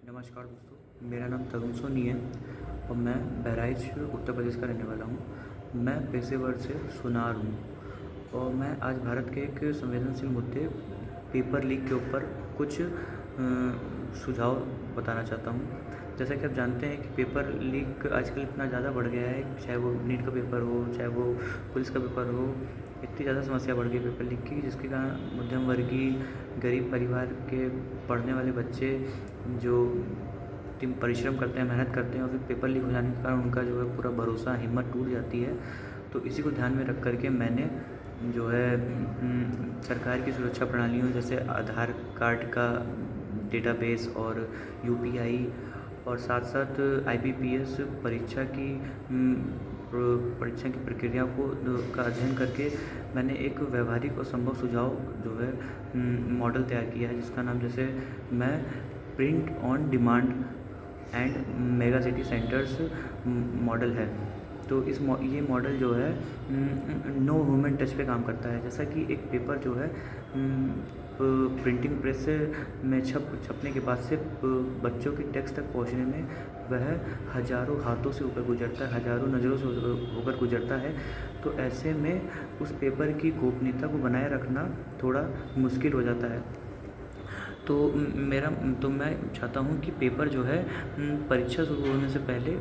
नमस्कार दोस्तों, मेरा नाम तरुण सोनी है और मैं बहराइच उत्तर प्रदेश का रहने वाला हूँ। मैं पेशेवर से सुनार हूँ और मैं आज भारत के एक संवेदनशील मुद्दे पेपर लीक के ऊपर कुछ सुझाव बताना चाहता हूँ। जैसा कि आप जानते हैं कि पेपर लीक आजकल इतना ज़्यादा बढ़ गया है, चाहे वो नीट का पेपर हो, चाहे वो पुलिस का पेपर हो, इतनी ज़्यादा समस्या बढ़ गई पेपर लीक की, जिसके कारण मध्यम वर्गीय गरीब परिवार के पढ़ने वाले बच्चे जो परिश्रम करते हैं, मेहनत करते हैं और फिर पेपर लीक हो जाने के कारण उनका जो है पूरा भरोसा, हिम्मत टूट जाती है। तो इसी को ध्यान में रख कर के मैंने जो है सरकार की सुरक्षा प्रणालियों जैसे आधार कार्ड का डेटाबेस और यूपीआई और साथ साथ आईबीपीएस परीक्षा की प्रक्रिया का अध्ययन करके मैंने एक व्यवहारिक और संभव सुझाव जो है मॉडल तैयार किया है, जिसका नाम जैसे मैं print on demand and mega city centres model है। तो ये मॉडल जो है नो ह्यूमन टच पे काम करता है। जैसा कि एक पेपर जो है प्रिंटिंग प्रेस में छपने के बाद से बच्चों की डेस्क तक पहुंचने में वह हज़ारों हाथों से होकर गुजरता है, हज़ारों नज़रों से होकर गुजरता है। तो ऐसे में उस पेपर की गोपनीयता को बनाए रखना थोड़ा मुश्किल हो जाता है। तो मैं चाहता हूँ कि पेपर जो है परीक्षा शुरू होने से पहले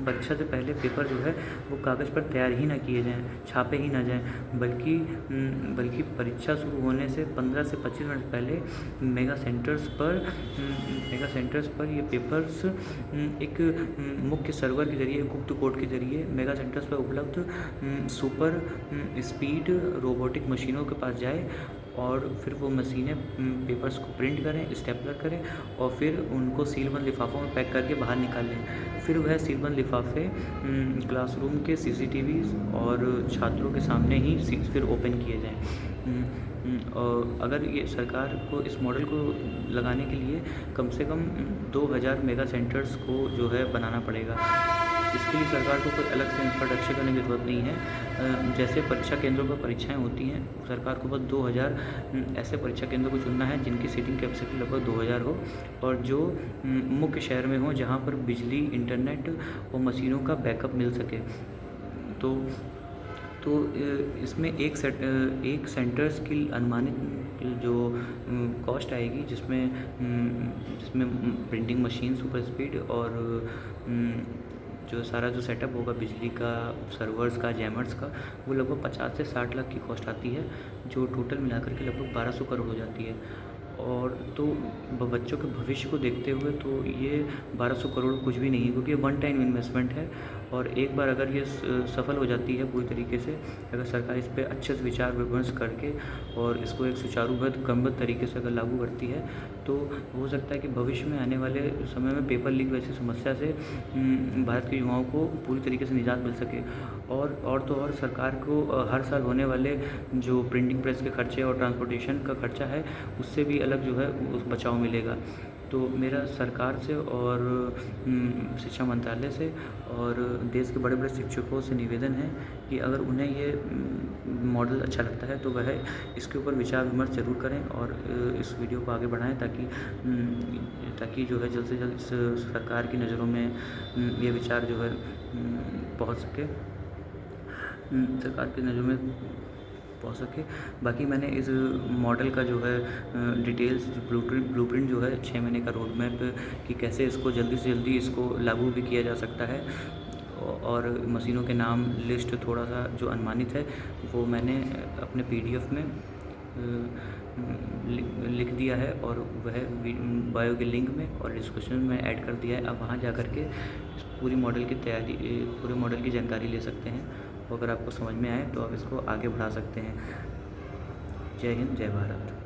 परीक्षा से पहले पेपर जो है वो कागज़ पर तैयार ही ना किए जाएँ, छापे ही ना जाएँ, बल्कि परीक्षा शुरू होने से 15 से 25 मिनट पहले मेगा सेंटर्स पर ये पेपर्स एक मुख्य सर्वर के ज़रिए, गुप्त कोड के ज़रिए मेगा सेंटर्स पर उपलब्ध सुपर स्पीड रोबोटिक मशीनों के पास जाए और फिर वो मशीनें पेपर्स को प्रिंट करें, स्टेपलर करें और फिर उनको सीलबंद लिफाफों में पैक करके बाहर निकाल लें। फिर वह सीलबंद लिफाफे क्लासरूम के सीसीटीवी और छात्रों के सामने ही फिर ओपन किए जाएं। और अगर ये सरकार को इस मॉडल को लगाने के लिए कम से कम 2000 मेगा सेंटर्स को जो है बनाना पड़ेगा। इसके लिए सरकार को कोई अलग से इंफ्रास्ट्रक्चर करने की ज़रूरत नहीं है। जैसे परीक्षा केंद्रों पर परीक्षाएं होती हैं, सरकार को बस 2000 ऐसे परीक्षा केंद्रों को चुनना है जिनकी सीटिंग कैपेसिटी लगभग 2000 हो और जो मुख्य शहर में हो, जहां पर बिजली, इंटरनेट और मशीनों का बैकअप मिल सके। तो इसमें एक सेंटर्स की अनुमानित जो कॉस्ट आएगी, जिसमें प्रिंटिंग मशीन, सुपर स्पीड और जो सारा जो सेटअप होगा बिजली का, सर्वर्स का, जैमर्स का, वो लगभग 50 से 60 लाख की कॉस्ट आती है, जो टोटल मिलाकर के लगभग 1200 करोड़ हो जाती है। और तो बच्चों के भविष्य को देखते हुए तो ये 1200 करोड़ कुछ भी नहीं है, क्योंकि ये वन टाइम इन्वेस्टमेंट है और एक बार अगर ये सफल हो जाती है पूरी तरीके से, अगर सरकार इस पर अच्छे से विचार विमर्श करके और इसको एक सुचारूबद्ध क्रमबद्ध तरीके से अगर लागू करती है, तो हो सकता है कि भविष्य में आने वाले समय में पेपर लीक वैसी समस्या से भारत के युवाओं को पूरी तरीके से निजात मिल सके। और सरकार को हर साल होने वाले जो प्रिंटिंग प्रेस के खर्चे और ट्रांसपोर्टेशन का खर्चा है, उससे भी अलग जो है बचाव मिलेगा। तो मेरा सरकार से और शिक्षा मंत्रालय से और देश के बड़े बड़े शिक्षकों से निवेदन है कि अगर उन्हें ये मॉडल अच्छा लगता है तो वह इसके ऊपर विचार विमर्श ज़रूर करें और इस वीडियो को आगे बढ़ाएं, ताकि जो है जल्द से जल्द सरकार की नज़रों में ये विचार जो है पहुंच सके, सरकार की नज़रों में पहुंच सके। बाकी मैंने इस मॉडल का जो है डिटेल्स, जो ब्लूप्रिंट जो है 6 महीने का रोड मैप कि कैसे इसको जल्दी से जल्दी इसको लागू भी किया जा सकता है, और मशीनों के नाम लिस्ट थोड़ा सा जो अनुमानित है वो मैंने अपने PDF में लिख दिया है और वह बायो के लिंक में और डिस्क्रिप्शन में ऐड कर दिया है। आप वहाँ जा कर के पूरे मॉडल की जानकारी ले सकते हैं। अगर आपको समझ में आए तो आप इसको आगे बढ़ा सकते हैं। जय हिंद, जय भारत।